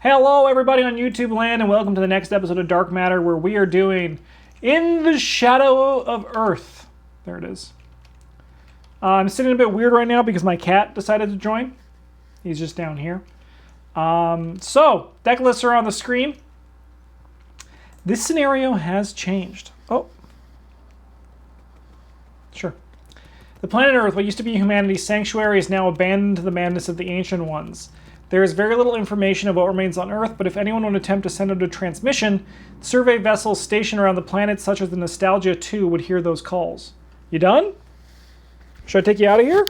Hello everybody on YouTube land and welcome to the next episode of Dark Matter where we are doing In the Shadow of Earth. There it is. I'm sitting a bit weird right now because my cat decided to join. He's just down here. So, deck lists are on the screen. This scenario has changed. Oh. Sure. The planet Earth, what used to be humanity's sanctuary, is now abandoned to the madness of the Ancient Ones. There is very little information of what remains on Earth, but if anyone would attempt to send out a transmission, survey vessels stationed around the planet, such as the Nostalgia 2, would hear those calls. You done? Should I take you out of here?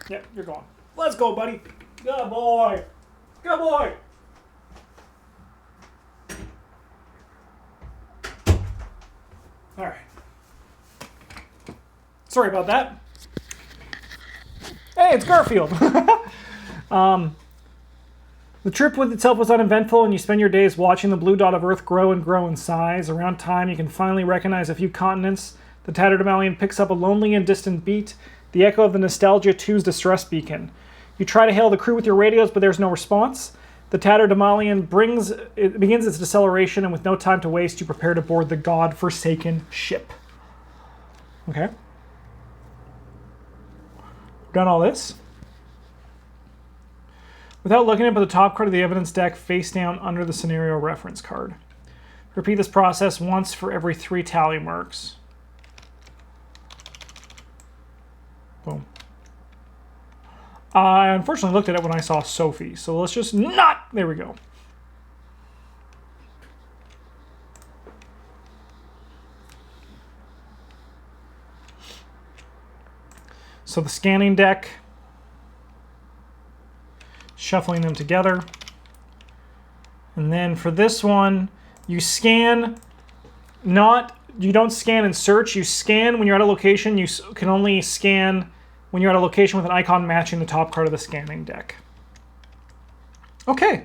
Yep, you're gone. Let's go, buddy. Good boy. Good boy. All right. Sorry about that. Hey, it's Garfield. The trip with itself was uneventful, and you spend your days watching the blue dot of Earth grow and grow in size. Around time, you can finally recognize a few continents. The Tatterdemalion picks up a lonely and distant beat, the echo of the Nostalgia 2's distress beacon. You try to hail the crew with your radios, but there's no response. The Tatterdemalion begins its deceleration, and with no time to waste, you prepare to board the god-forsaken ship. Okay. Done all this. Without looking up at the top card of the evidence deck, face down under the scenario reference card. Repeat this process once for every 3 tally marks. Boom. I unfortunately looked at it when I saw Sophie, so let's just not. There we go. So the scanning deck, shuffling them together. And then for this one, you scan, you don't scan and search, you scan when you're at a location. You can only scan when you're at a location with an icon matching the top card of the scanning deck. Okay,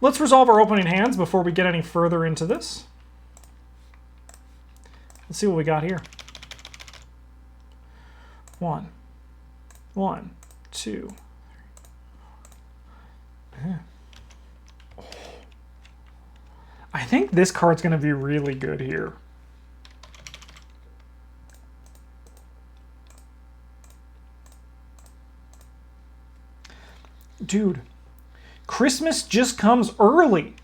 let's resolve our opening hands before we get any further into this. Let's see what we got here. 1, 2. I think this card's going to be really good here. Dude, Christmas just comes early.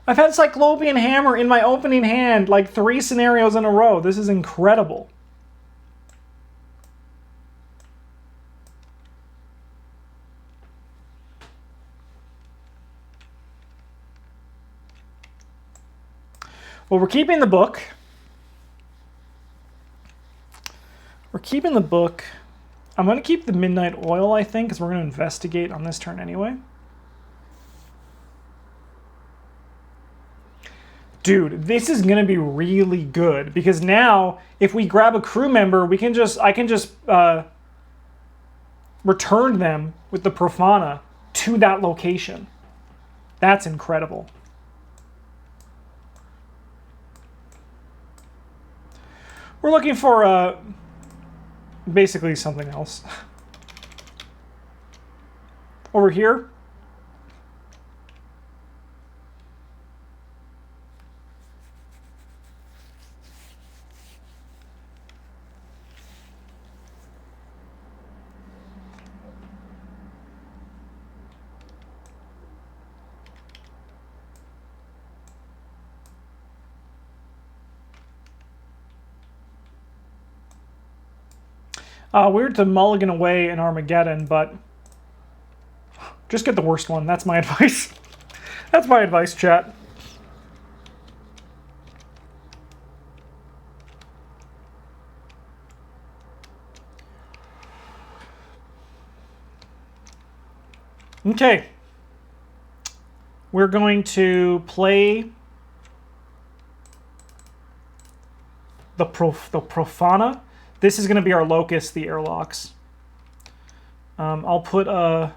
I've had Cyclopean Hammer in my opening hand like 3 scenarios in a row. This is incredible. Well, we're keeping the book. We're keeping the book. I'm going to keep the Midnight Oil, I think, because we're going to investigate on this turn anyway. Dude, this is going to be really good, because now, if we grab a crew member, I can just return them with the Profana to that location. That's incredible. We're looking for basically something else. Over here. Weird to mulligan away in Armageddon, but just get the worst one. That's my advice. That's my advice, chat. Okay. We're going to play the Profana. This is going to be our locus, the airlocks. I'll put a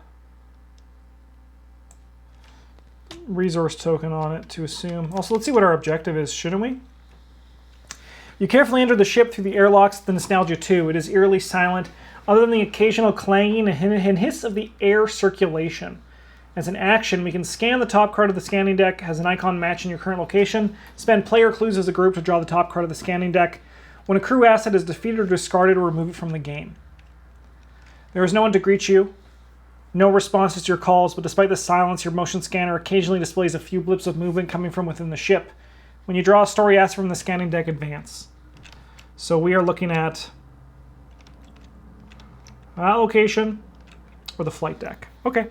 resource token on it to assume. Also, let's see what our objective is, shouldn't we? You carefully enter the ship through the airlocks of the Nostalgia 2. It is eerily silent, other than the occasional clanging and hiss of the air circulation. As an action, we can scan the top card of the scanning deck, has an icon matching your current location, spend player clues as a group to draw the top card of the scanning deck. When a crew asset is defeated or discarded, or remove it from the game. There is no one to greet you, no responses to your calls, but despite the silence, your motion scanner occasionally displays a few blips of movement coming from within the ship. When you draw a story asset from the scanning deck, advance. So we are looking at that location or the flight deck. Okay.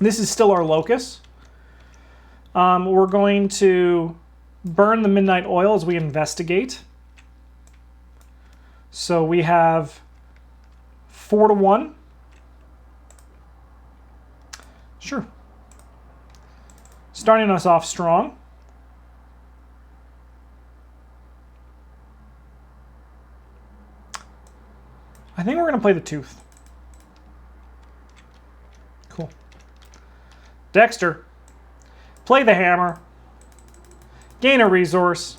This is still our locus. We're going to burn the midnight oil as we investigate. So we have 4-1. Sure. Starting us off strong. I think we're going to play the tooth. Cool. Dexter. Play the hammer. Gain a resource.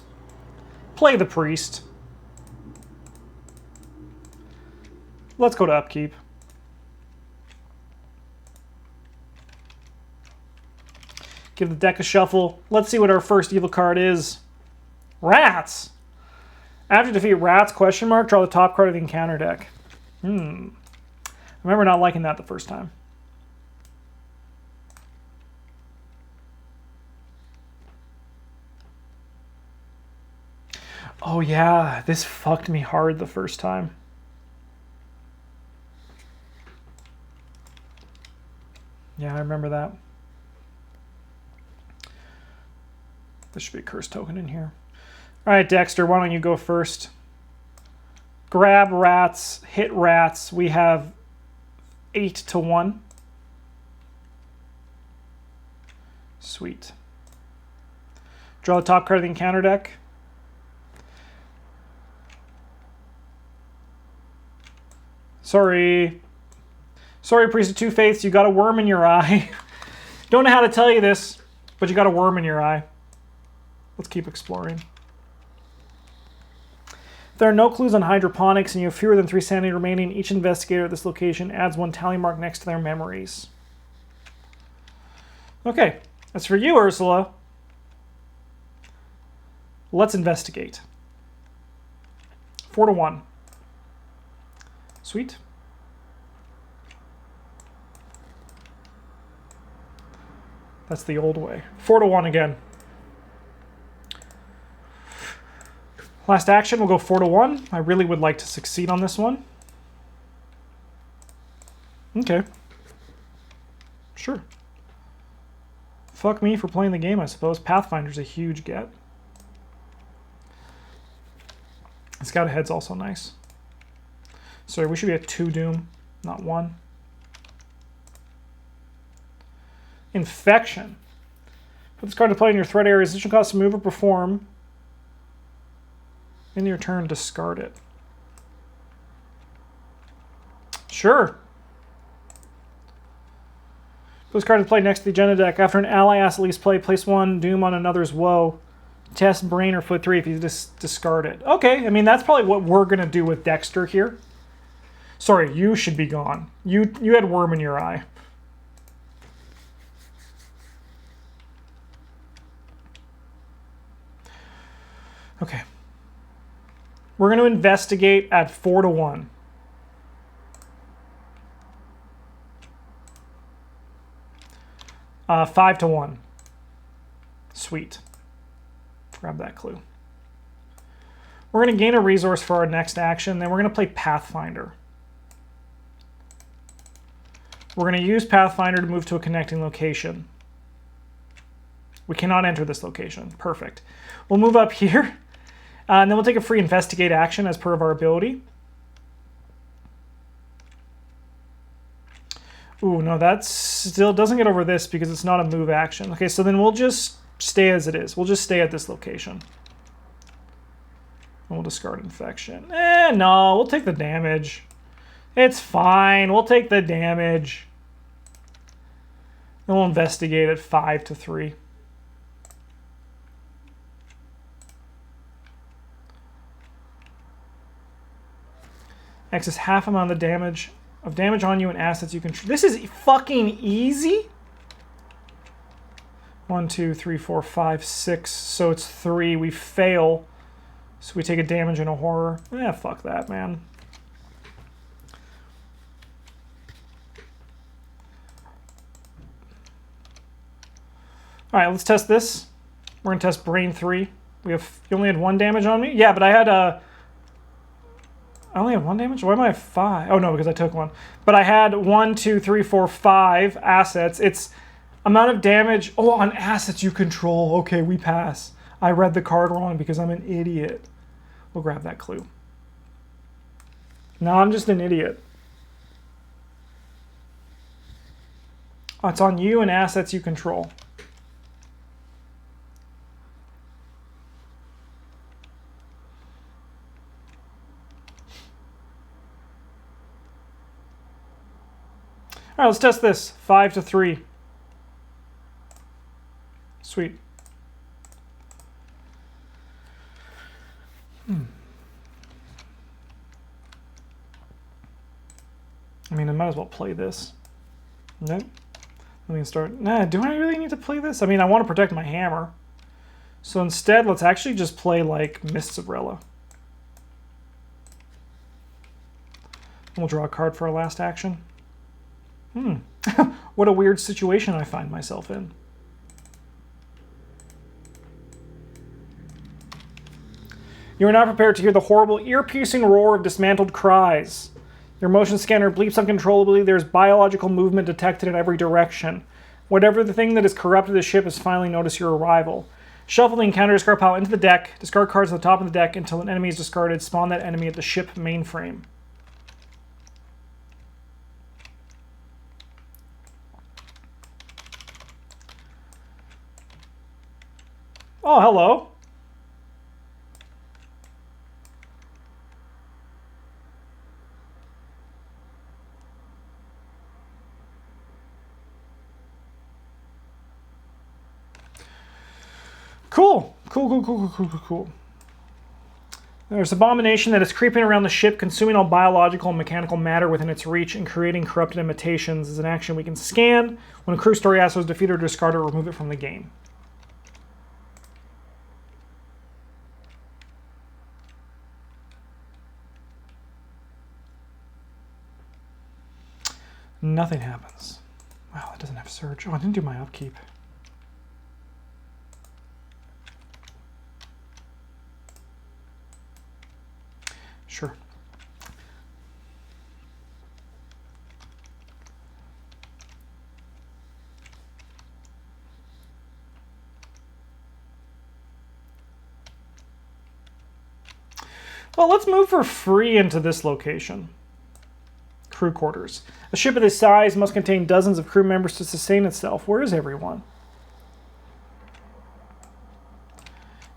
Play the priest. Let's go to upkeep. Give the deck a shuffle. Let's see what our first evil card is. Rats! After defeat rats, question mark, draw the top card of the encounter deck. I remember not liking that the first time. Oh yeah, this fucked me hard the first time. Yeah, I remember that. There should be a curse token in here. All right, Dexter, why don't you go first? Grab rats, hit rats. We have 8-1. Sweet. Draw the top card of the encounter deck. Sorry. Sorry, Priest of Two Faiths, you got a worm in your eye. Don't know how to tell you this, but you got a worm in your eye. Let's keep exploring. If there are no clues on hydroponics and you have fewer than 3 sanity remaining, each investigator at this location adds 1 tally mark next to their memories. Okay, as for you, Ursula, let's investigate. 4-1. Sweet. That's the old way. 4-1 again. Last action, we'll go 4-1. I really would like to succeed on this one. Okay. Sure. Fuck me for playing the game, I suppose. Pathfinder's a huge get. Scout Ahead's also nice. Sorry, we should be at 2 Doom, not 1. Infection. Put this card to play in your threat area. This should cost to move or perform. In your turn, discard it. Sure. Put this card to play next to the agenda deck. After an ally asset leaves play, place 1 Doom on another's woe. Test Brain or Foot 3 if you discard it. Okay, I mean, that's probably what we're going to do with Dexter here. Sorry, you should be gone. You had worm in your eye. Okay. We're going to investigate at 4-1. Uh, 5-1. Sweet. Grab that clue. We're going to gain a resource for our next action. Then we're going to play Pathfinder. We're going to use Pathfinder to move to a connecting location. We cannot enter this location. Perfect. We'll move up here. And then we'll take a free investigate action as per of our ability. Ooh, no, that still doesn't get over this because it's not a move action. Okay, so then we'll just stay as it is. We'll just stay at this location. And we'll discard infection. No, we'll take the damage. It's fine. We'll take the damage. Then we'll investigate at 5-3. X is half amount of the damage of damage on you and assets you control. This is fucking easy. 1, 2, 3, 4, 5, 6. So it's 3. We fail. So we take a damage and a horror. Eh, fuck that, man. All right, let's test this. We're gonna test Brain 3. You only had 1 damage on me? Yeah, but I had I only had 1 damage? Why am I at 5? Oh no, because I took 1. But I had 1, 2, 3, 4, 5 assets. It's amount of damage. Oh, on assets you control. Okay, we pass. I read the card wrong because I'm an idiot. We'll grab that clue. No, I'm just an idiot. Oh, it's on you and assets you control. All right, let's test this. 5 to 3. Sweet. I mean, I might as well play this. No? Let me start. Nah, do I really need to play this? I mean, I want to protect my hammer. So instead, let's actually just play like Mists of Rella. We'll draw a card for our last action. What a weird situation I find myself in. You are now prepared to hear the horrible, ear-piercing roar of dismantled cries. Your motion scanner bleeps uncontrollably. There's biological movement detected in every direction. Whatever the thing that has corrupted the ship has finally noticed your arrival. Shuffle the encounter discard pile into the deck. Discard cards at the top of the deck until an enemy is discarded. Spawn that enemy at the ship mainframe. Oh, hello. Cool. Cool. There's abomination that is creeping around the ship, consuming all biological and mechanical matter within its reach and creating corrupted imitations. Is an action we can scan. When a crew story asset is defeated or discarded, remove it from the game. Nothing happens. Wow, it doesn't have surge. Oh, I didn't do my upkeep. Sure. Well, let's move for free into this location. Crew quarters. A ship of this size must contain dozens of crew members to sustain itself. Where is everyone?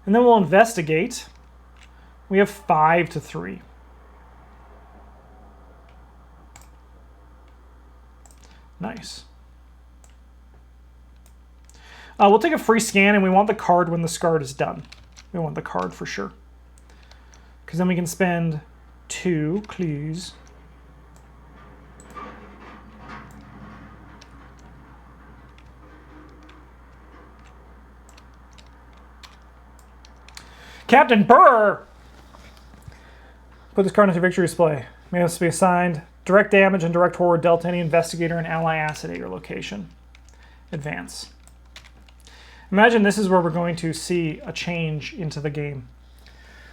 And then we'll investigate. We have 5 to 3. Nice. We'll take a free scan, and we want the card when the card is done. We want the card for sure. Because then we can spend 2 clues. Captain Burr! Put this card into victory display. May this be assigned direct damage and direct horror dealt to any investigator and ally asset at your location. Advance. Imagine this is where we're going to see a change into the game.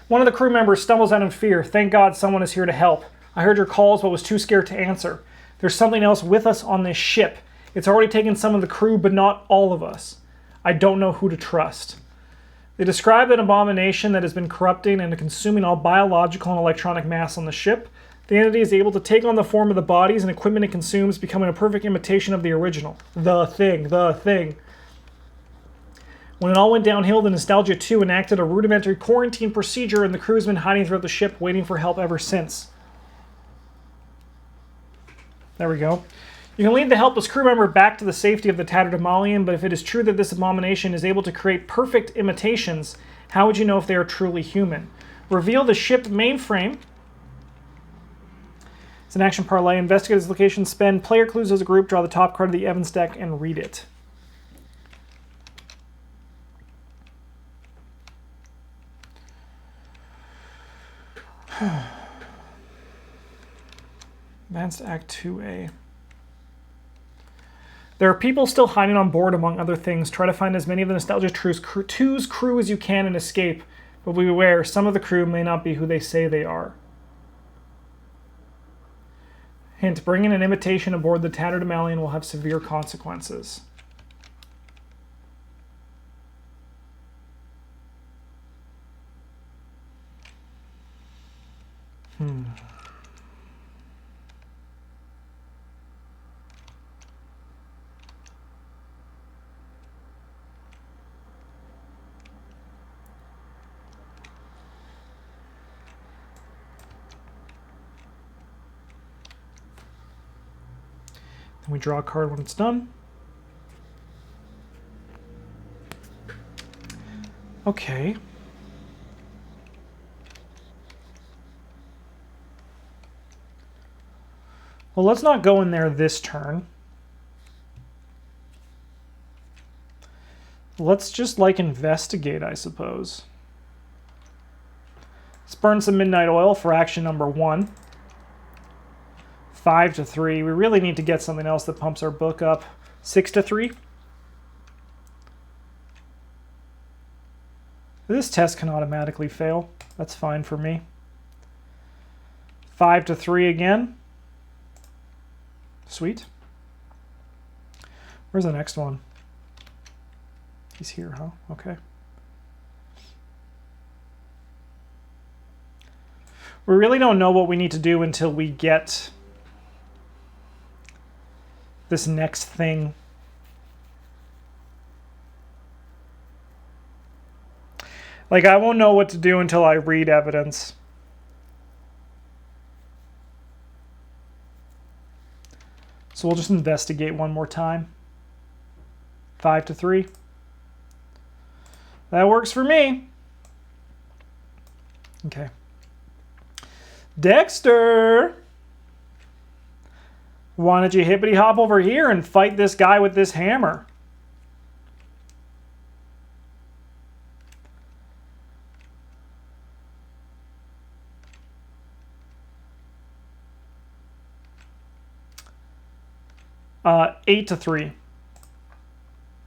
One of the crew members stumbles out in fear. Thank God someone is here to help. I heard your calls but was too scared to answer. There's something else with us on this ship. It's already taken some of the crew, but not all of us. I don't know who to trust. They describe an abomination that has been corrupting and consuming all biological and electronic mass on the ship. The entity is able to take on the form of the bodies and equipment it consumes, becoming a perfect imitation of the original. The thing. When it all went downhill, the Nostalgia 2 enacted a rudimentary quarantine procedure, and the crew has been hiding throughout the ship, waiting for help ever since. There we go. You can lead the helpless crew member back to the safety of the Tatterdemalion, but if it is true that this abomination is able to create perfect imitations, how would you know if they are truly human? Reveal the ship mainframe. It's an action parlay. Investigate this location, spend player clues as a group, draw the top card of the Evans deck, and read it. Advanced Act 2A. There are people still hiding on board, among other things. Try to find as many of the Nostalgia 2's crew as you can and escape. But be aware, some of the crew may not be who they say they are. Hint, bringing an imitation aboard the Tatterdemalion will have severe consequences. And we draw a card when it's done. Okay. Well, let's not go in there this turn. Let's just, like, investigate, I suppose. Let's burn some Midnight Oil for action number 1. 5 to 3. We really need to get something else that pumps our book up. 6 to 3. This test can automatically fail. That's fine for me. 5 to 3 again. Sweet. Where's the next one? He's here, huh? Okay. We really don't know what we need to do until we get this next thing. Like, I won't know what to do until I read evidence. So we'll just investigate one more time. 5 to 3. That works for me. Okay. Dexter! Why don't you hippity hop over here and fight this guy with this hammer? Uh, 8 to 3.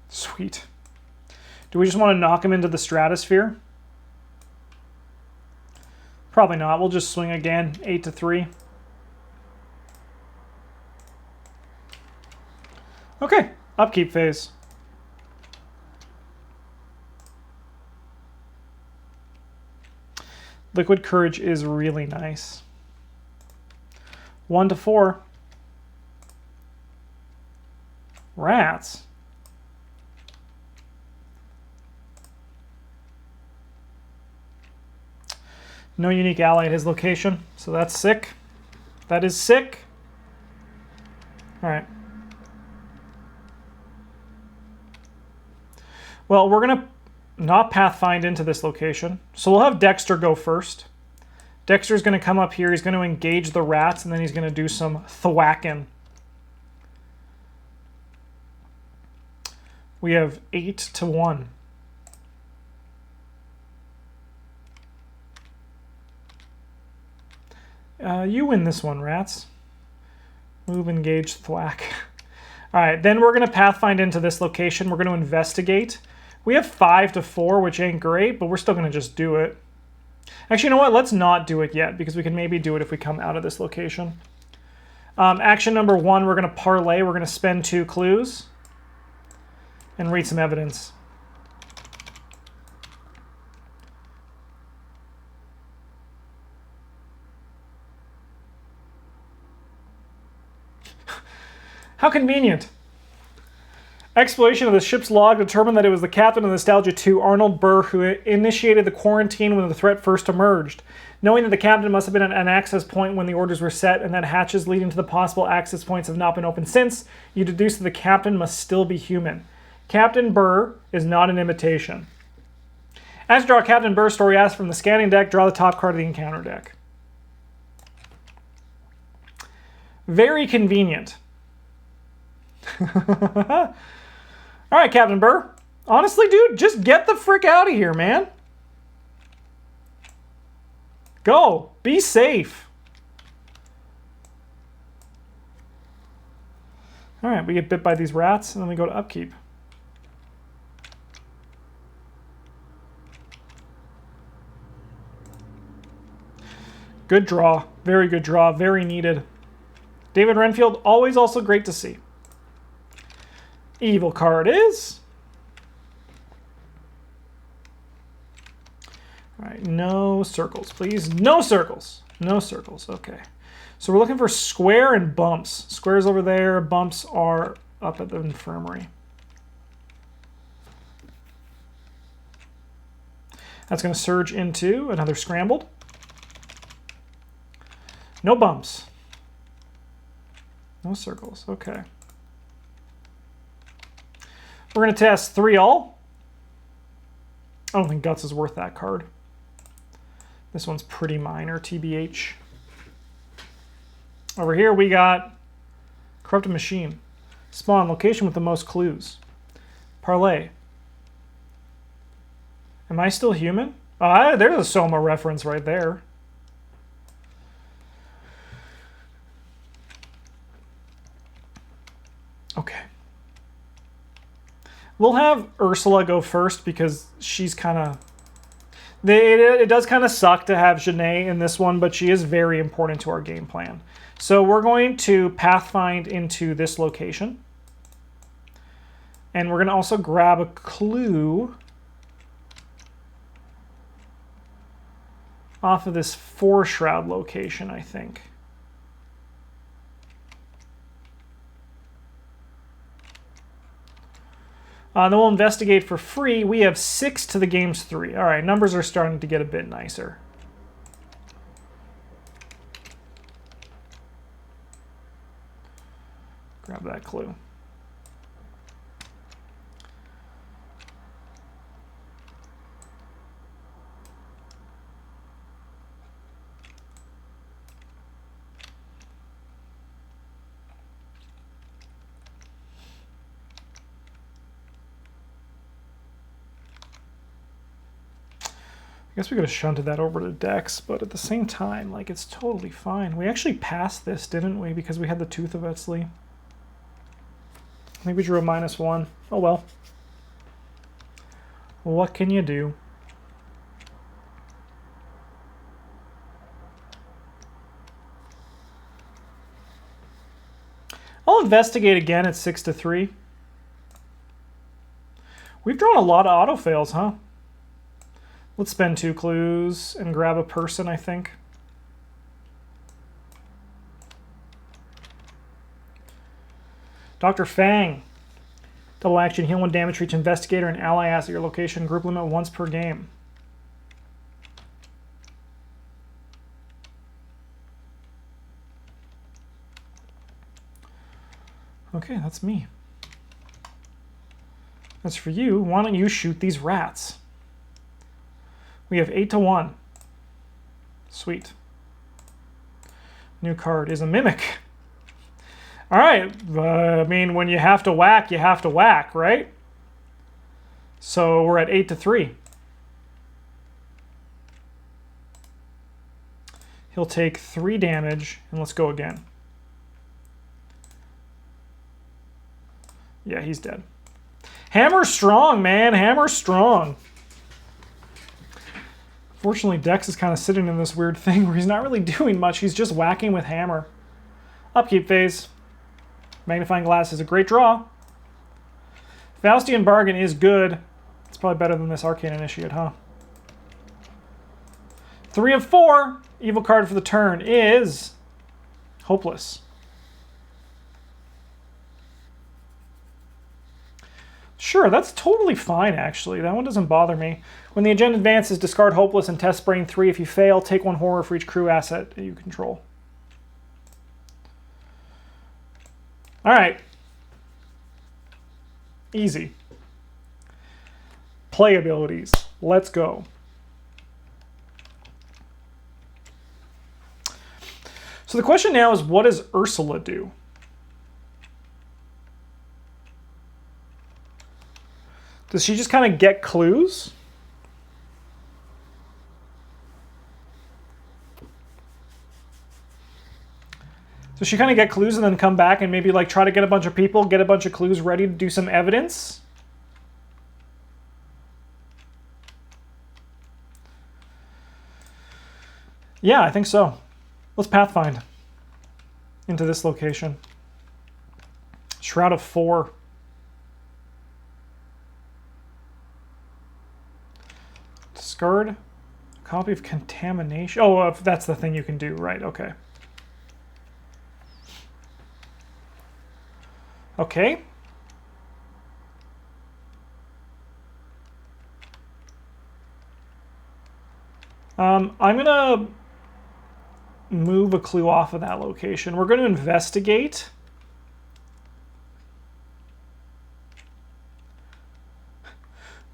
Sweet. Do we just want to knock him into the stratosphere? Probably not. We'll just swing again. 8 to 3. Okay, upkeep phase. Liquid Courage is really nice. 1 to 4. Rats. No unique ally at his location, so that's sick. That is sick. All right. Well, we're going to not pathfind into this location. So we'll have Dexter go first. Dexter's going to come up here. He's going to engage the rats, and then he's going to do some thwacking. We have 8 to 1. You win this one, rats. Move, engage, thwack. All right, then we're going to pathfind into this location. We're going to investigate. We have 5 to 4, which ain't great, but we're still going to just do it. Actually, you know what? Let's not do it yet, because we can maybe do it if we come out of this location. Action number 1, we're going to parlay. We're going to spend 2 clues and read some evidence. How convenient. Exploration of the ship's log determined that it was the captain of Nostalgia 2, Arnold Burr, who initiated the quarantine when the threat first emerged. Knowing that the captain must have been at an access point when the orders were set and that hatches leading to the possible access points have not been opened since, you deduce that the captain must still be human. Captain Burr is not an imitation. As you draw Captain Burr's story asked from the scanning deck, draw the top card of the encounter deck. Very convenient. All right, Captain Burr. Honestly, dude, just get the frick out of here, man. Go. Be safe. All right, we get bit by these rats, and then we go to upkeep. Good draw. Very good draw. Very needed. David Renfield, always also great to see. Evil card is... All right, no circles, please. No circles. No circles. Okay. So we're looking for square and bumps. Squares over there. Bumps are up at the infirmary. That's going to surge into another scrambled. No bumps. No circles. Okay. We're going to test 3-all. I don't think Guts is worth that card. This one's pretty minor, TBH. Over here we got Corrupted Machine. Spawn, location with the most clues. Parlay. Am I still human? There's a Soma reference right there. Okay. We'll have Ursula go first because she's kind of... It does kind of suck to have Janae in this one, but she is very important to our game plan. So we're going to pathfind into this location. And we're going to also grab a clue off of this 4-shroud location, I think. Then we'll investigate for free. We have 6 to the game's 3. All right, numbers are starting to get a bit nicer. Grab that clue. I guess we could have shunted that over to Dex, but at the same time, like, it's totally fine. We actually passed this, didn't we? Because we had the Tooth of Etzli. I think we drew a -1. Oh well. What can you do? I'll investigate again at 6 to 3. We've drawn a lot of auto fails, huh? Let's spend 2 clues and grab a person, I think. Dr. Fang. Double action, heal 1 damage for each investigator and ally ass at your location. Group limit once per game. Okay, that's me. As for you, why don't you shoot these rats? We have 8 to 1. Sweet. New card is a Mimic. All right. I mean, when you have to whack, right? So we're at 8 to 3. He'll take 3 damage, and let's go again. Yeah, he's dead. Hammer's strong, man. Hammer's strong. Fortunately, Dex is kind of sitting in this weird thing where he's not really doing much. He's just whacking with hammer. Upkeep phase. Magnifying glass is a great draw. Faustian Bargain is good. It's probably better than this Arcane Initiate, huh? 3 of 4. Evil card for the turn is Hopeless. Sure, that's totally fine, actually. That one doesn't bother me. When the agenda advances, discard Hopeless and test Brain 3. If you fail, take 1 horror for each crew asset that you control. All right. Easy. Play abilities. Let's go. So the question now is, what does Ursula do? Does she just kind of get clues? So she kind of get clues and then come back and maybe like try to get a bunch of people, get a bunch of clues ready to do some evidence? Yeah, I think so. Let's pathfind into this location. Shroud of 4. Discard a copy of contamination. Oh, that's the thing you can do, right? Okay. Okay. I'm gonna move a clue off of that location. We're going to investigate.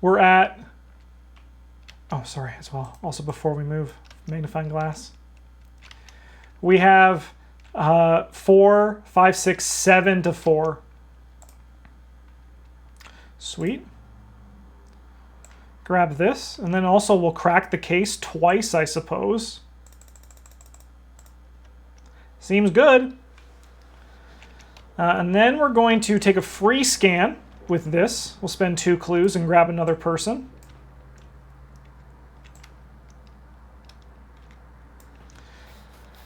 We're at, oh, sorry, as well. Also, before we move, magnifying glass. We have 4, 5, 6, 7 to 4. Sweet. Grab this, and then also we'll crack the case twice, I suppose. Seems good. And then we're going to take a free scan with this. We'll spend 2 clues and grab another person.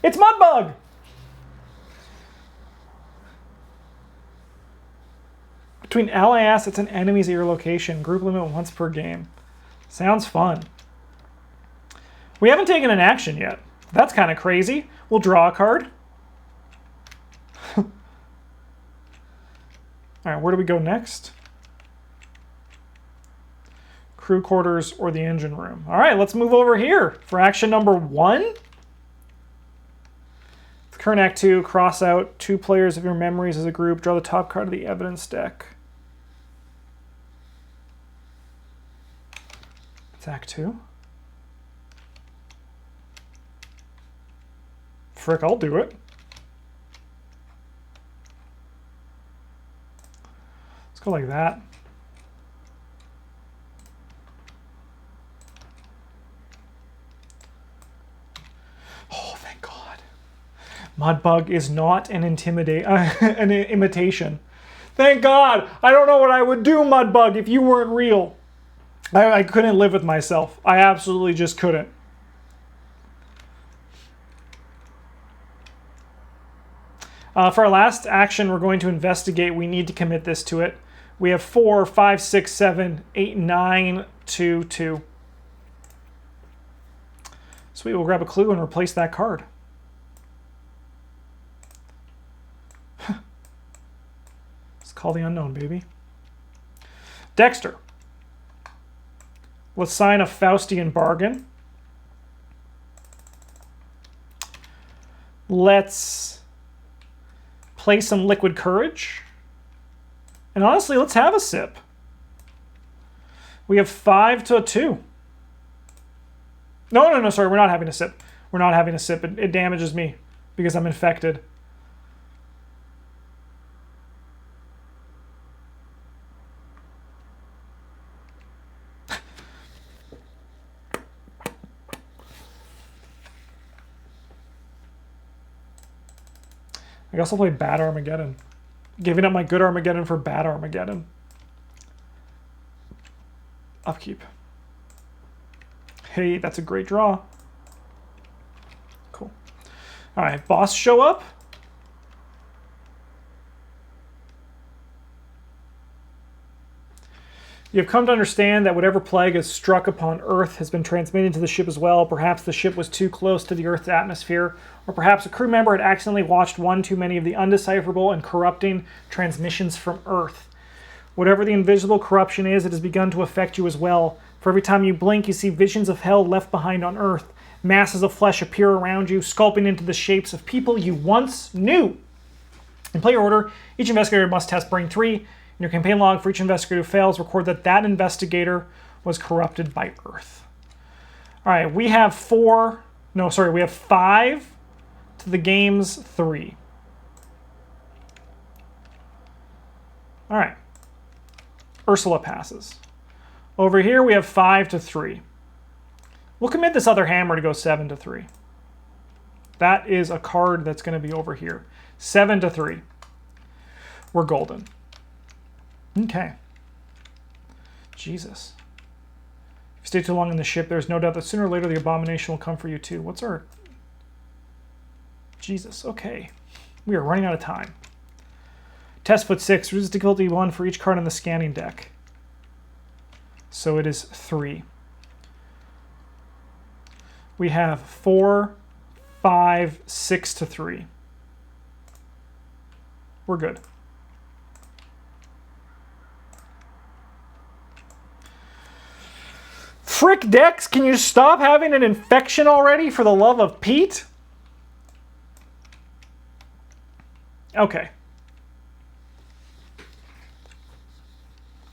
It's Mudbug! Between ally assets and enemies at your location. Group limit once per game. Sounds fun. We haven't taken an action yet. That's kind of crazy. We'll draw a card. All right, where do we go next? Crew quarters or the engine room. All right, let's move over here for action number 1. Current Act 2, cross out 2 players of your memories as a group. Draw the top card of the evidence deck. It's Act 2. Frick, I'll do it. Let's go like that. Oh, thank God. Mudbug is not an an imitation. Thank God. I don't know what I would do, Mudbug, if you weren't real. I couldn't live with myself. I absolutely just couldn't. For our last action, we're going to investigate. We need to commit this to it. We have 4, 5, 6, 7, 8, 9, 2, 2. Sweet, we'll grab a clue and replace that card. Let's call the unknown, baby. Dexter. Let's sign a Faustian bargain. Let's play some liquid courage. And honestly, let's have a sip. We have 5 to 2. No, sorry, we're not having a sip. We're not having a sip. It damages me because I'm infected. I guess I'll play Bad Armageddon. Giving up my good Armageddon for Bad Armageddon. Upkeep. Hey, that's a great draw. Cool. All right, boss show up. You have come to understand that whatever plague has struck upon Earth has been transmitted to the ship as well. Perhaps the ship was too close to the Earth's atmosphere, or perhaps a crew member had accidentally watched one too many of the undecipherable and corrupting transmissions from Earth. Whatever the invisible corruption is, it has begun to affect you as well. For every time you blink, you see visions of hell left behind on Earth. Masses of flesh appear around you, sculpting into the shapes of people you once knew. In player order, each investigator must test Brain 3. In your campaign log, for each investigator who fails, record that that investigator was corrupted by Earth. All right, we have 5 to the game's 3. All right. Ursula passes. Over here, we have 5 to 3. We'll commit this other hammer to go 7 to 3. That is a card that's going to be over here. 7 to 3. We're golden. Okay. Jesus. If you stay too long in the ship, there's no doubt that sooner or later the abomination will come for you too. What's our... Jesus, okay. We are running out of time. Test foot 6. Reduce difficulty 1 for each card on the scanning deck. So it is 3. We have 4, 5, 6 to 3. We're good. Frick decks, can you stop having an infection already, for the love of Pete? Okay.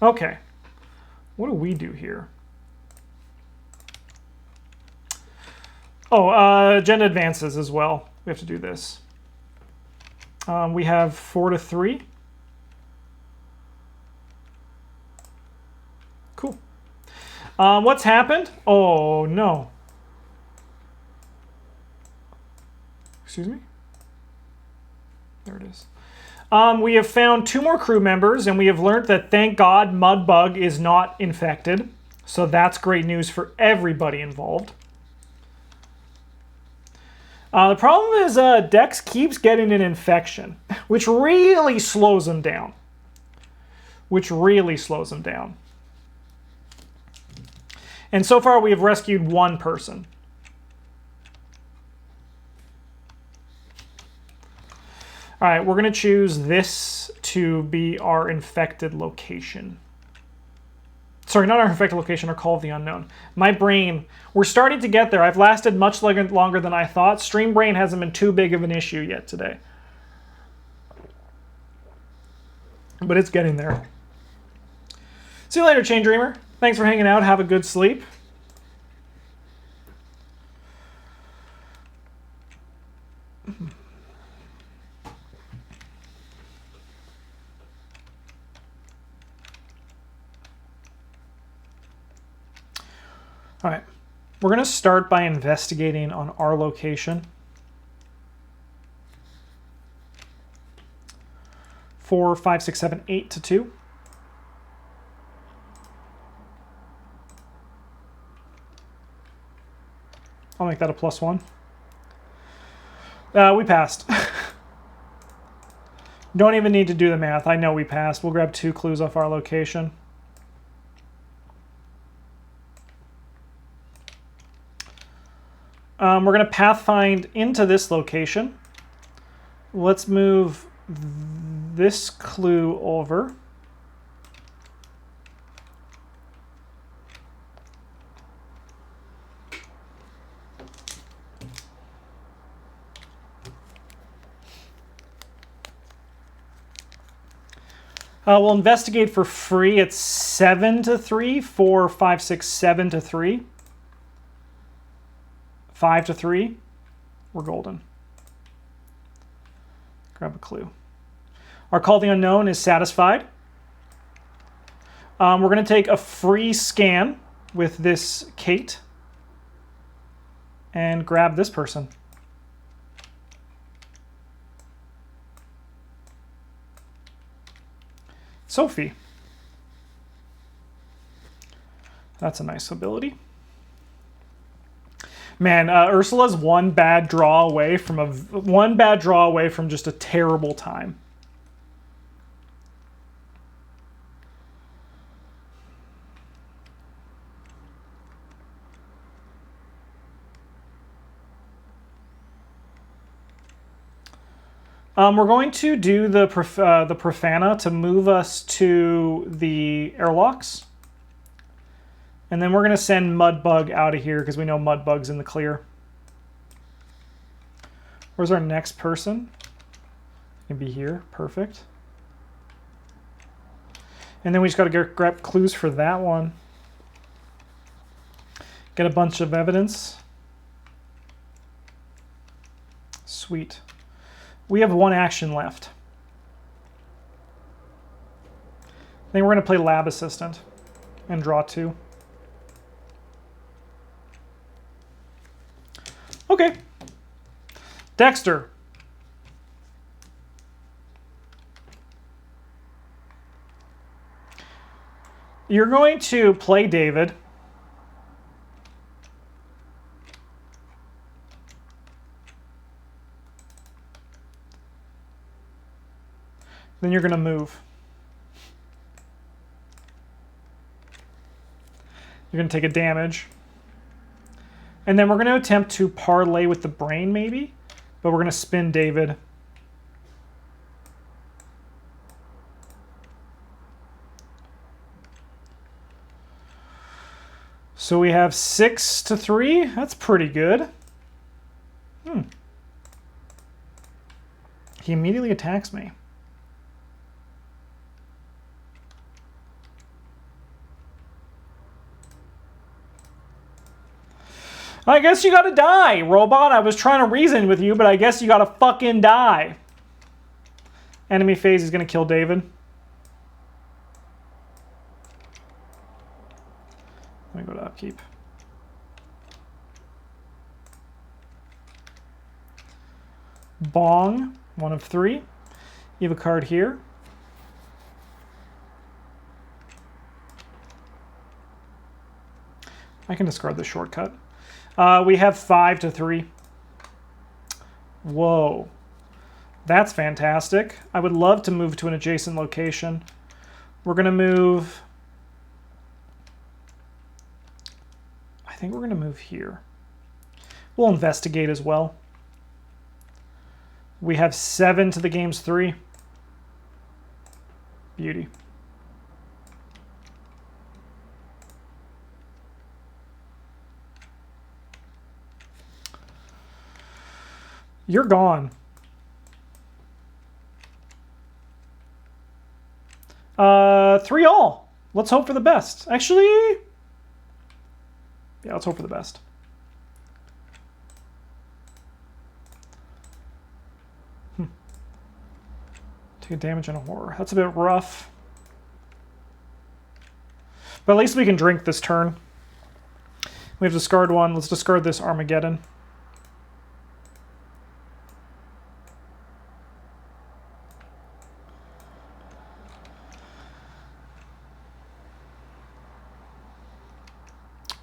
Okay. What do we do here? Oh, agenda advances as well. We have to do this. We have 4 to 3. Cool. What's happened? Oh, no. Excuse me? There it is. We have found 2 more crew members, and we have learned that, thank God, Mudbug is not infected. So that's great news for everybody involved. The problem is Dex keeps getting an infection, which really slows him down. And so far, we have rescued 1 person. All right, we're going to choose this to be our infected location. Sorry, not our infected location, our Call of the Unknown. My brain, we're starting to get there. I've lasted much longer than I thought. Stream brain hasn't been too big of an issue yet today. But it's getting there. See you later, Chain Dreamer. Thanks for hanging out. Have a good sleep. All right, we're going to start by investigating on our location. 4, 5, 6, 7, 8 to 2. I'll make that a +1. We passed. Don't even need to do the math. I know we passed. We'll grab 2 clues off our location. We're going to pathfind into this location. Let's move this clue over. We'll investigate for free. It's 7 to 3, 4, 5, 6, 7 to 3. 5 to 3, we're golden. Grab a clue. Our Call of the Unknown is satisfied. We're going to take a free scan with this Kate and grab this person. Sophie. That's a nice ability. Man, Ursula's one bad draw away from just a terrible time. We're going to do the Profana to move us to the airlocks. And then we're going to send Mudbug out of here because we know Mudbug's in the clear. Where's our next person? Can be here. Perfect. And then we just got to grab clues for that one. Get a bunch of evidence. Sweet. We have one action left. I think we're going to play Lab Assistant and draw 2. Okay. Dexter. You're going to play David. Then you're going to move. You're going to take a damage. And then we're going to attempt to parlay with the brain, maybe. But we're going to spin David. So we have 6 to 3. That's pretty good. He immediately attacks me. I guess you gotta die, robot. I was trying to reason with you, but I guess you gotta fucking die. Enemy phase is gonna kill David. Let me go to upkeep. Bong, 1 of 3. You have a card here. I can discard the shortcut. We have 5 to 3. Whoa. That's fantastic. I would love to move to an adjacent location. We're going to move... I think we're going to move here. We'll investigate as well. We have 7 to the game's 3. Beauty. You're gone. 3 all. Let's hope for the best. Actually, yeah, let's hope for the best. Take a damage and a horror. That's a bit rough. But at least we can drink this turn. We have to discard 1. Let's discard this Armageddon.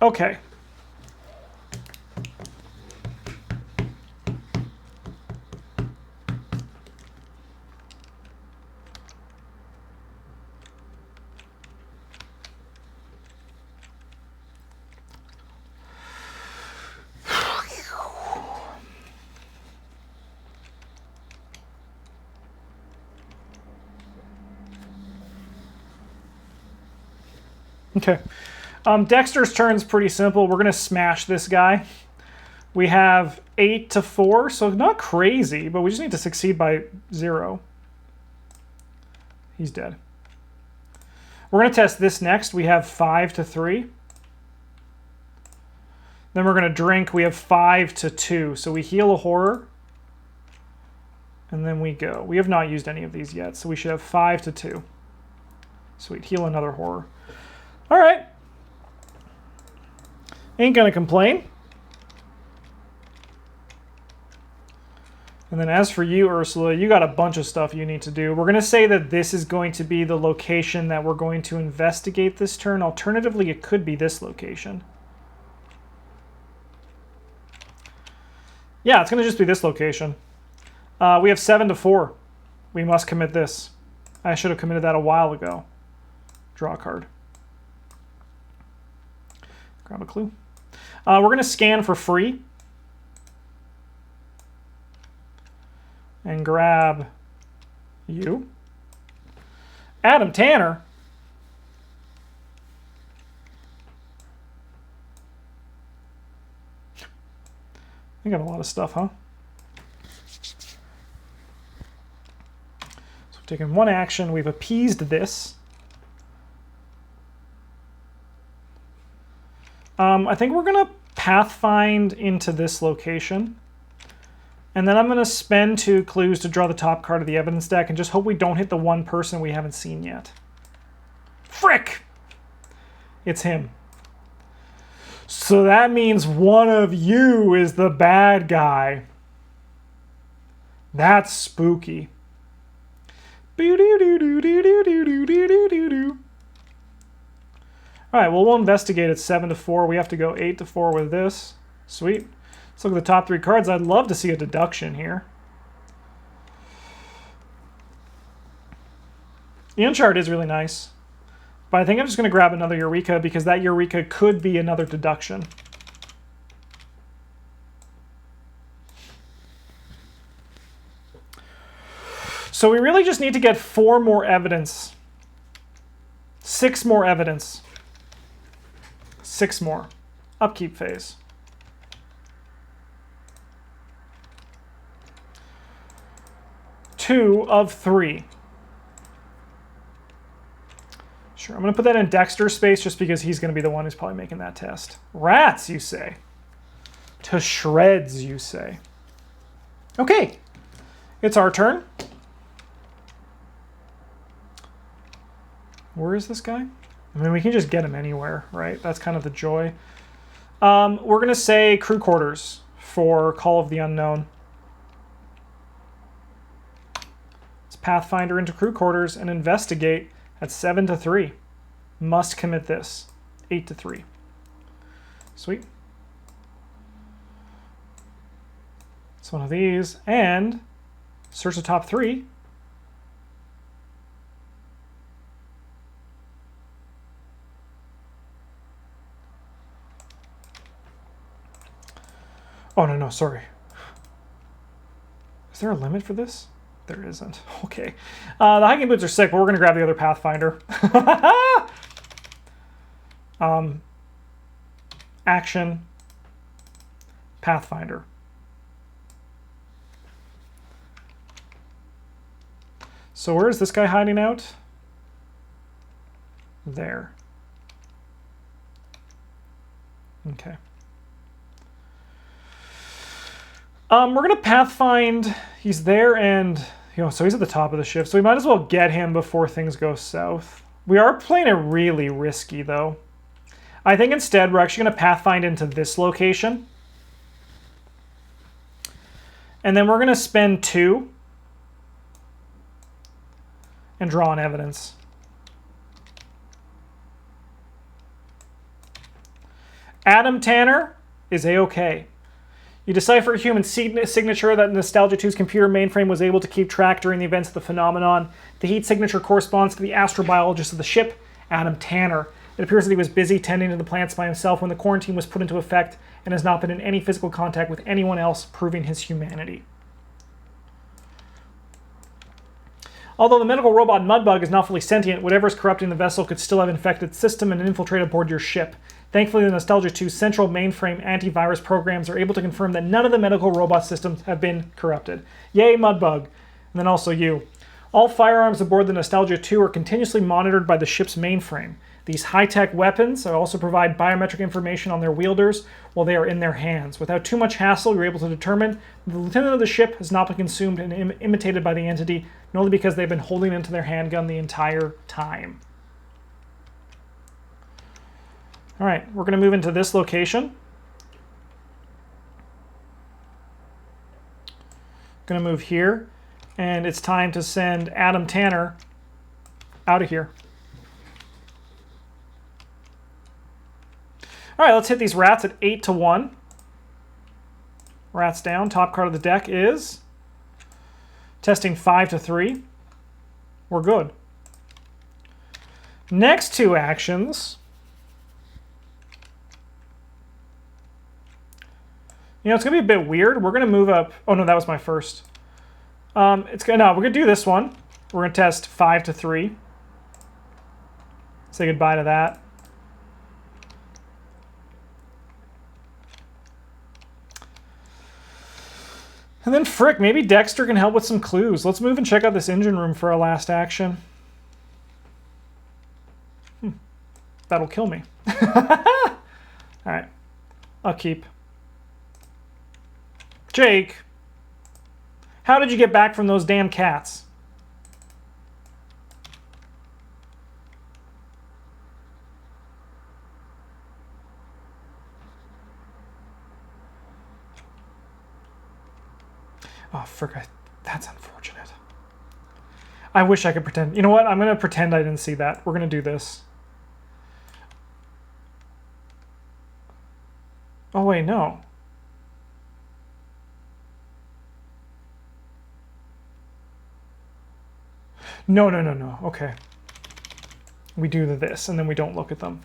Okay. Okay. Dexter's turn's pretty simple. We're going to smash this guy. We have 8 to 4, so not crazy, but we just need to succeed by 0. He's dead. We're going to test this next. We have 5 to 3. Then we're going to drink. We have 5 to 2. So we heal a horror. And then we go. We have not used any of these yet, so we should have 5 to 2. Sweet. Heal another horror. All right. Ain't gonna complain. And then as for you, Ursula, you got a bunch of stuff you need to do. We're gonna say that this is going to be the location that we're going to investigate this turn. Alternatively, it could be this location. Yeah, it's gonna just be this location. We have 7 to 4. We must commit this. I should have committed that a while ago. Draw a card. Grab a clue. We're going to scan for free. And grab you. Adam Tanner. I got a lot of stuff, huh? So we've taken 1 action. We've appeased this. I think we're going to pathfind into this location. And then I'm going to spend 2 clues to draw the top card of the evidence deck and just hope we don't hit the one person we haven't seen yet. Frick! It's him. So that means one of you is the bad guy. That's spooky. Alright, well, we'll investigate at 7-4. We have to go 8-4 with this. Sweet. Let's look at the top 3 cards. I'd love to see a deduction here. The Unchart is really nice. But I think I'm just going to grab another Eureka because that Eureka could be another deduction. So we really just need to get 4 more evidence. 6 more evidence. 6 more. Upkeep phase. Two of 3. Sure, I'm going to put that in Dexter's space just because he's going to be the one who's probably making that test. Rats, you say? To shreds, you say? Okay, it's our turn. Where is this guy? I mean, we can just get him anywhere, right? That's kind of the joy. We're going to say crew quarters for Call of the Unknown. Let's Pathfinder into crew quarters and investigate at 7-3. Must commit this. 8-3. Sweet. It's one of these. And search the top 3. Oh, no, sorry. Is there a limit for this? There isn't. Okay. The hiking boots are sick, but we're going to grab the other Pathfinder. Action. Pathfinder. So where is this guy hiding out? There. Okay. We're going to Pathfind. He's there and, so he's at the top of the shift. So we might as well get him before things go south. We are playing it really risky, though. I think instead we're actually going to Pathfind into this location. And then we're going to spend 2 and draw an evidence. Adam Tanner is A-OK. You decipher a human signature that Nostalgia 2's computer mainframe was able to keep track during the events of the phenomenon. The heat signature corresponds to the astrobiologist of the ship, Adam Tanner. It appears that he was busy tending to the plants by himself when the quarantine was put into effect and has not been in any physical contact with anyone else, proving his humanity. Although the medical robot Mudbug is not fully sentient, whatever is corrupting the vessel could still have infected its system and infiltrate aboard your ship. Thankfully, the Nostalgia 2's central mainframe antivirus programs are able to confirm that none of the medical robot systems have been corrupted. Yay, Mudbug. And then also you. All firearms aboard the Nostalgia 2 are continuously monitored by the ship's mainframe. These high-tech weapons also provide biometric information on their wielders while they are in their hands. Without too much hassle, you're able to determine that the lieutenant of the ship has not been consumed and imitated by the entity, and only because they've been holding into their handgun the entire time. All right, we're going to move into this location. Going to move here, and it's time to send Adam Tanner out of here. All right, let's hit these rats at 8-1. Rats down. Top card of the deck is testing 5-3. We're good. Next 2 actions. It's going to be a bit weird. We're going to move up. Oh, no, that was my first. We're going to do this one. We're going to test 5-3. Say goodbye to that. And then, frick, maybe Dexter can help with some clues. Let's move and check out this engine room for our last action. That'll kill me. All right. I'll keep. Jake. How did you get back from those damn cats? Oh, frick. That's unfortunate. I wish I could pretend. You know what? I'm going to pretend I didn't see that. We're going to do this. Oh, wait, no. No. Okay. We do this, and then we don't look at them.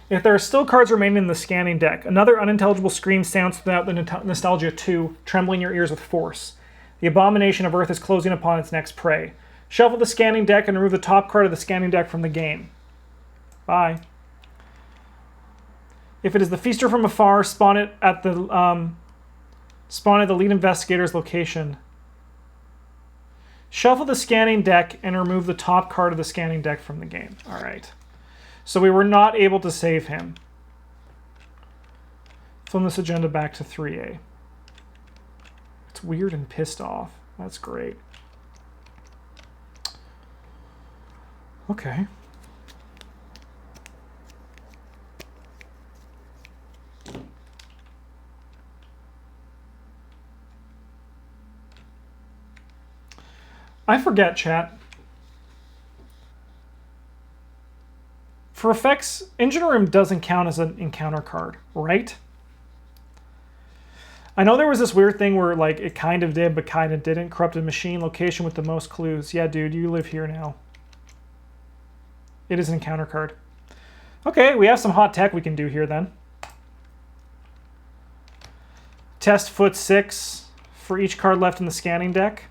If there are still cards remaining in the scanning deck, another unintelligible scream sounds throughout the Nostalgia 2, trembling your ears with force. The abomination of Earth is closing upon its next prey. Shuffle the scanning deck and remove the top card of the scanning deck from the game. Bye. If it is the Feaster from afar, spawn it at the lead investigator's location. Shuffle the scanning deck and remove the top card of the scanning deck from the game. All right. So we were not able to save him. Film this agenda back to 3A. It's weird and pissed off. That's great. Okay. I forget, chat. For effects, Engine Room doesn't count as an encounter card, right? I know there was this weird thing where like it kind of did, but kind of didn't. Corrupted machine, location with the most clues. Yeah, dude, you live here now. It is an encounter card. Okay, we have some hot tech we can do here then. Test foot 6 for each card left in the scanning deck.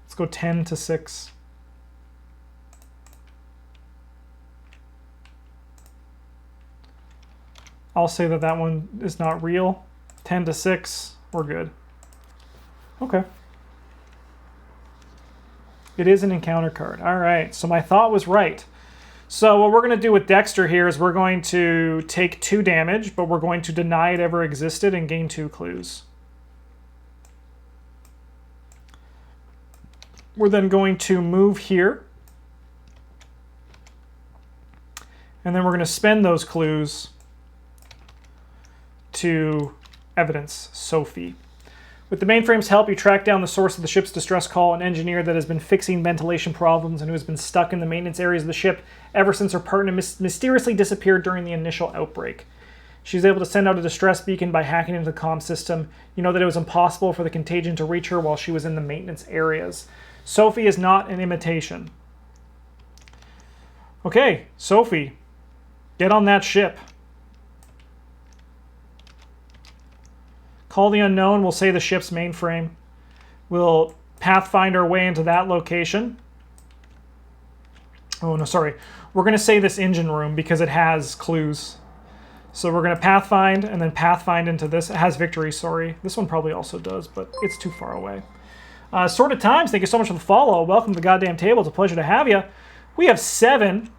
Let's go 10 to 6. I'll say that that one is not real. 10 to 6, we're good. Okay. It is an encounter card. All right, so my thought was right. So what we're going to do with Dexter here is we're going to take 2 damage, but we're going to deny it ever existed and gain 2 clues. We're then going to move here. And then we're going to spend those clues to evidence Sophie. With the mainframe's help, you track down the source of the ship's distress call, an engineer that has been fixing ventilation problems and who has been stuck in the maintenance areas of the ship ever since her partner mysteriously disappeared during the initial outbreak. She was able to send out a distress beacon by hacking into the comm system. You know that it was impossible for the contagion to reach her while she was in the maintenance areas. Sophie is not an imitation. Okay, Sophie, get on that ship. Call the unknown, we'll say the ship's mainframe. We'll pathfind our way into that location. Oh, no, sorry. We're going to say this engine room because it has clues. So we're going to pathfind and then pathfind into this. It has victory, sorry. This one probably also does, but it's too far away. Sort of Times, thank you so much for the follow. Welcome to the goddamn table. It's a pleasure to have you. We have 7.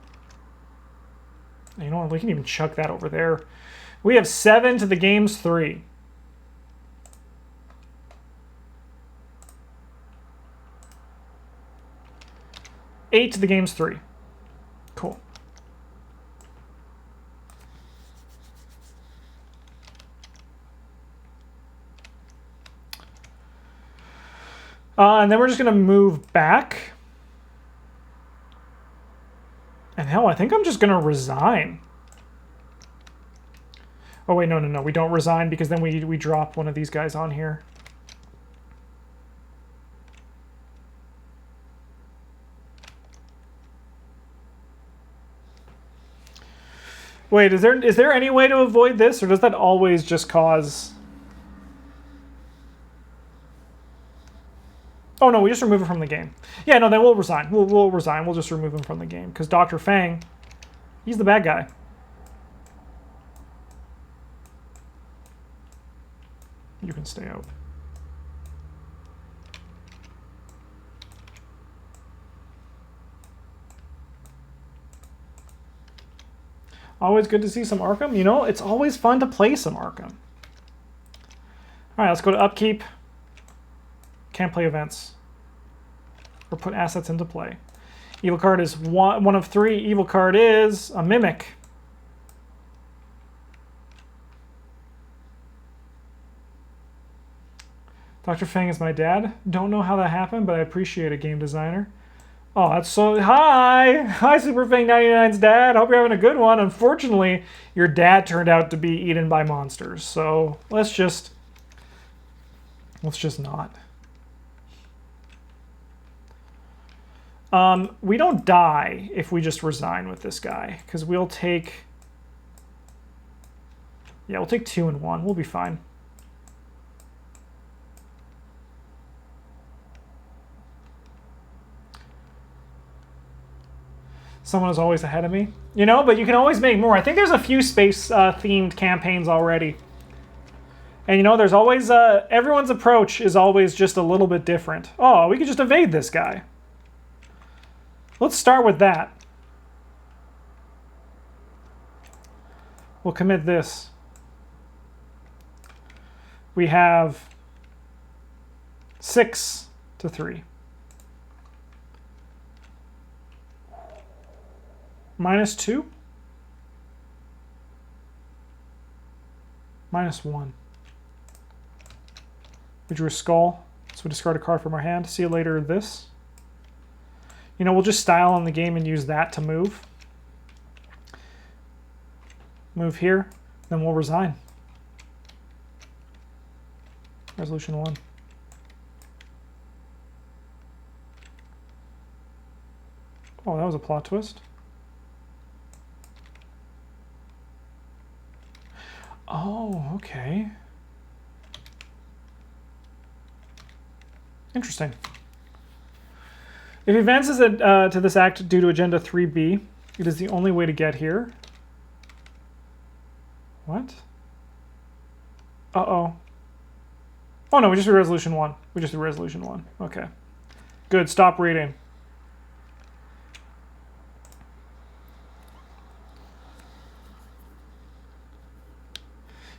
You know what? We can even chuck that over there. We have 7 to the game's 3. Eight to the game's 3. Cool. And then we're just going to move back. And hell, I think I'm just going to resign. Oh, wait, no. We don't resign because then we drop one of these guys on here. Wait, is there any way to avoid this, or does that always just cause... Oh no, we just remove it from the game. Yeah, no, then we'll resign. We'll resign. We'll just remove him from the game because Dr. Fang, he's the bad guy. You can stay out. Always good to see some ARKHAM. You know, it's always fun to play some ARKHAM. All right, let's go to upkeep. Can't play events. Or put assets into play. Evil card is one of 3. Evil card is a Mimic. Dr. Fang is my dad. Don't know how that happened, but I appreciate it, game designer. Oh, that's so... Hi! Hi, Super Fang 99's dad. Hope you're having a good one. Unfortunately, your dad turned out to be eaten by monsters. So let's just not. We don't die if we just resign with this guy, because we'll take... Yeah, we'll take 2 and 1. We'll be fine. Someone is always ahead of me. You know, but you can always make more. I think there's a few space-themed campaigns already. And you know, there's always... everyone's approach is always just a little bit different. Oh, we could just evade this guy. Let's start with that. We'll commit this. We have 6 to 3. -2? -1. We drew a skull, so we discard a card from our hand. See you later, this. You know, we'll just style on the game and use that to move. Move here, then we'll resign. Resolution 1. Oh, that was a plot twist. Oh, okay. Interesting. If he advances to this act due to Agenda 3B, it is the only way to get here. What? Uh-oh. Oh, no, we just do Resolution 1. We just do Resolution 1. Okay. Good, stop reading.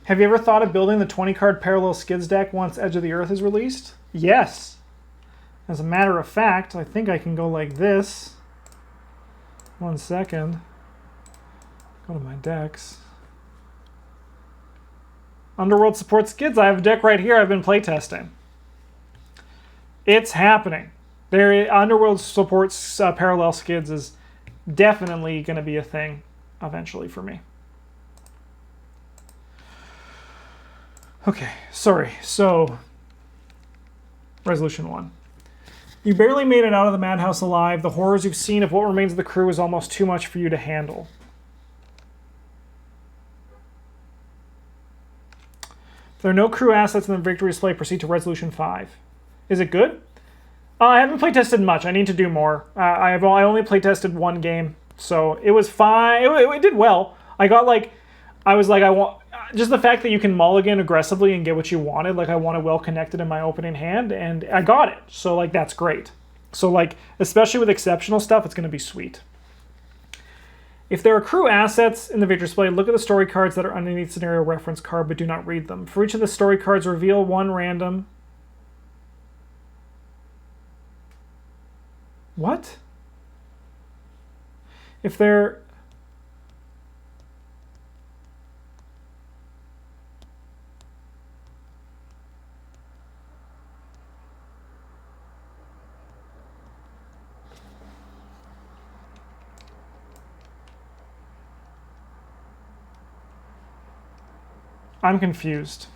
Have you ever thought of building the 20-card Parallel Skids deck once Edge of the Earth is released? Yes. As a matter of fact, I think I can go like this. 1 second. Go to my decks. Underworld supports Skids. I have a deck right here I've been playtesting. It's happening. Underworld supports Parallel Skids is definitely going to be a thing eventually for me. Okay, sorry. So, Resolution 1. You barely made it out of the madhouse alive. The horrors you've seen of what remains of the crew is almost too much for you to handle. If there are no crew assets in the victory display, proceed to Resolution 5. Is it good? I haven't playtested much. I need to do more. I only playtested 1 game, so it was fine. It did well. I want just the fact that you can mulligan aggressively and get what you wanted. Like, I wanted well connected in my opening hand, and I got it. So, like, that's great. So, like, especially with exceptional stuff, it's going to be sweet. If there are crew assets in the victory display, look at the story cards that are underneath scenario reference card, but do not read them. For each of the story cards, reveal 1 random. What? If there... I'm confused.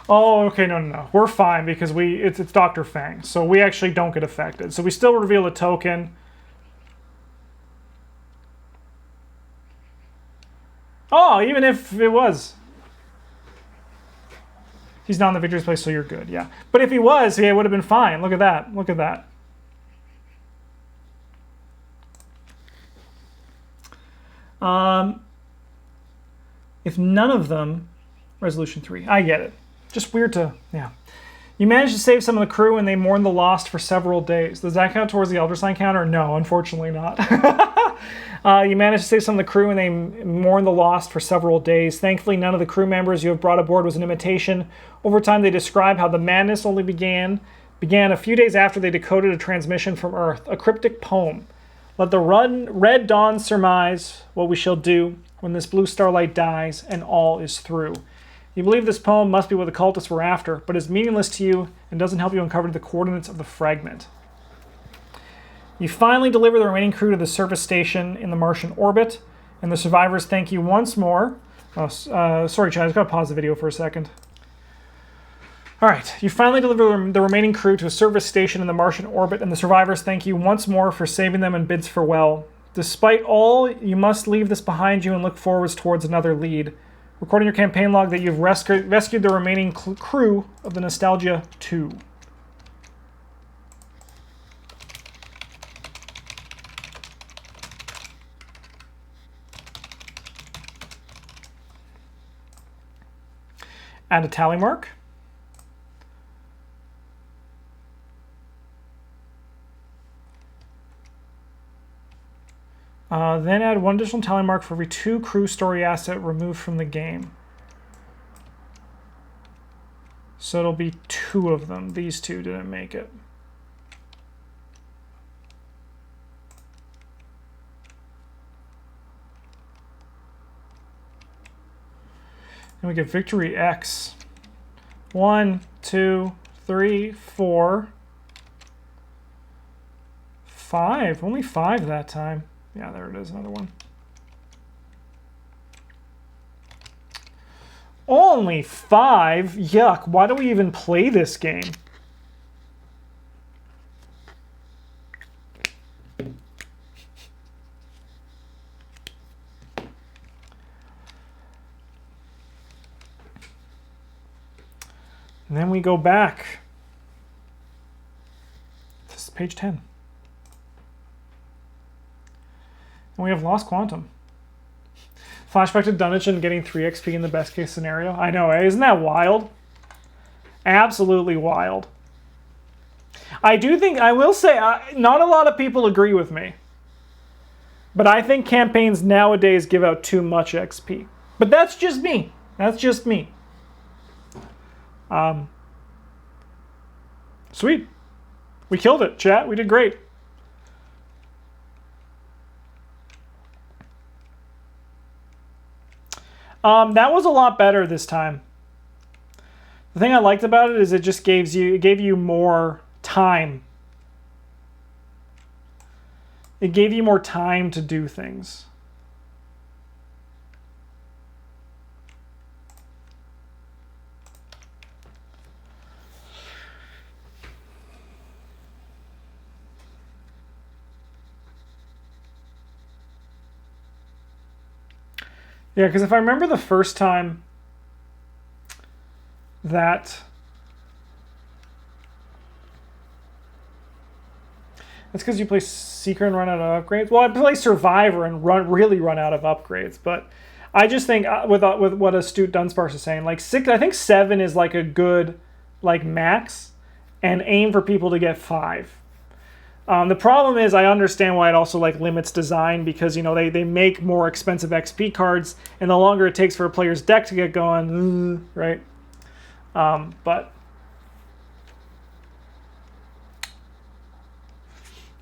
Oh, okay, no. We're fine because it's Dr. Fang, so we actually don't get affected. So we still reveal a token. Oh, even if it was. He's not in the victory's place, so you're good, yeah. But if he was, yeah, it would have been fine. Look at that. Look at that. If none of them... Resolution 3. I get it. Just weird to... Yeah. You managed to save some of the crew and they mourned the lost for several days. Does that count towards the Elder Sign counter? No, unfortunately not. You managed to save some of the crew and they mourned the lost for several days. Thankfully, none of the crew members you have brought aboard was an imitation. Over time, they describe how the madness only began a few days after they decoded a transmission from Earth, a cryptic poem. Let the red dawn surmise what we shall do when this blue starlight dies and all is through. You believe this poem must be what the cultists were after, but is meaningless to you and doesn't help you uncover the coordinates of the fragment. You finally deliver the remaining crew to the service station in the Martian orbit, and the survivors thank you once more. Oh, sorry, Chad, I've got to pause the video for a second. All right, you finally deliver the remaining crew to a service station in the Martian orbit, and the survivors thank you once more for saving them and bids farewell. Despite all, you must leave this behind you and look forwards towards another lead. Recording your campaign log that you've rescued the remaining crew of the Nostalgia 2. Add a tally mark. Then add one additional tally mark for every 2 crew story asset removed from the game. So it'll be 2 of them. These 2 didn't make it. And we get victory X. 1, 2, 3, 4, 5. Only 5 that time. Yeah, there it is, another one. Only 5? Yuck, why do we even play this game? And then we go back. This is page 10. And we have Lost Quantum. Flashback to Dunwich getting 3 XP in the best case scenario. I know, isn't that wild? Absolutely wild. I do think, I will say, not a lot of people agree with me. But I think campaigns nowadays give out too much XP. But that's just me. That's just me. Sweet. We killed it, chat. We did great. That was a lot better this time. The thing I liked about it is it just gave you more time. It gave you more time to do things. Yeah, because if I remember the first time that... That's because you play Seeker and run out of upgrades. Well, I play Survivor and really run out of upgrades. But I just think with what Astute Dunsparce is saying, like I think 7 is like a good like max, and aim for people to get 5. The problem is I understand why it also like limits design, because you know they make more expensive XP cards, and the longer it takes for a player's deck to get going, right? But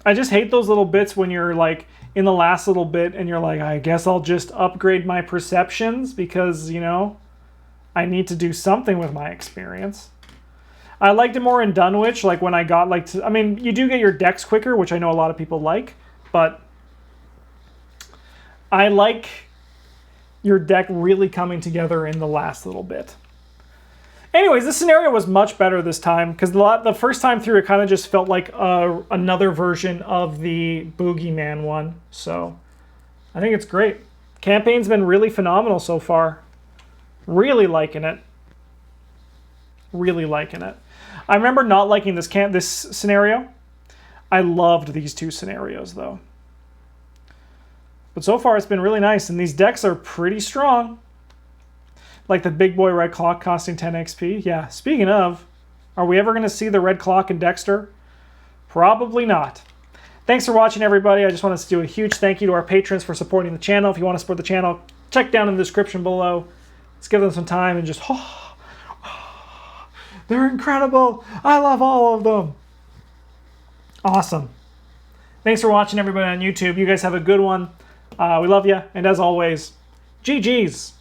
I just hate those little bits when you're like in the last little bit and you're like, I guess I'll just upgrade my perceptions because, you know, I need to do something with my experience. I liked it more in Dunwich, like when I got like, I mean, you do get your decks quicker, which I know a lot of people like, but I like your deck really coming together in the last little bit. Anyways, this scenario was much better this time, because the first time through it kind of just felt like another version of the Boogeyman one, so I think it's great. Campaign's been really phenomenal so far. Really liking it. Really liking it. I remember not liking this scenario. I loved these two scenarios though. But so far it's been really nice, and these decks are pretty strong. Like the big boy red clock costing 10 XP. Yeah, speaking of, are we ever going to see the red clock in Dexter? Probably not. Thanks for watching, everybody. I just wanted to do a huge thank you to our patrons for supporting the channel. If you want to support the channel, check down in the description below. Let's give them some time and just, they're incredible. I love all of them. Awesome. Thanks for watching, everybody on YouTube. You guys have a good one. We love you. And as always, GG's.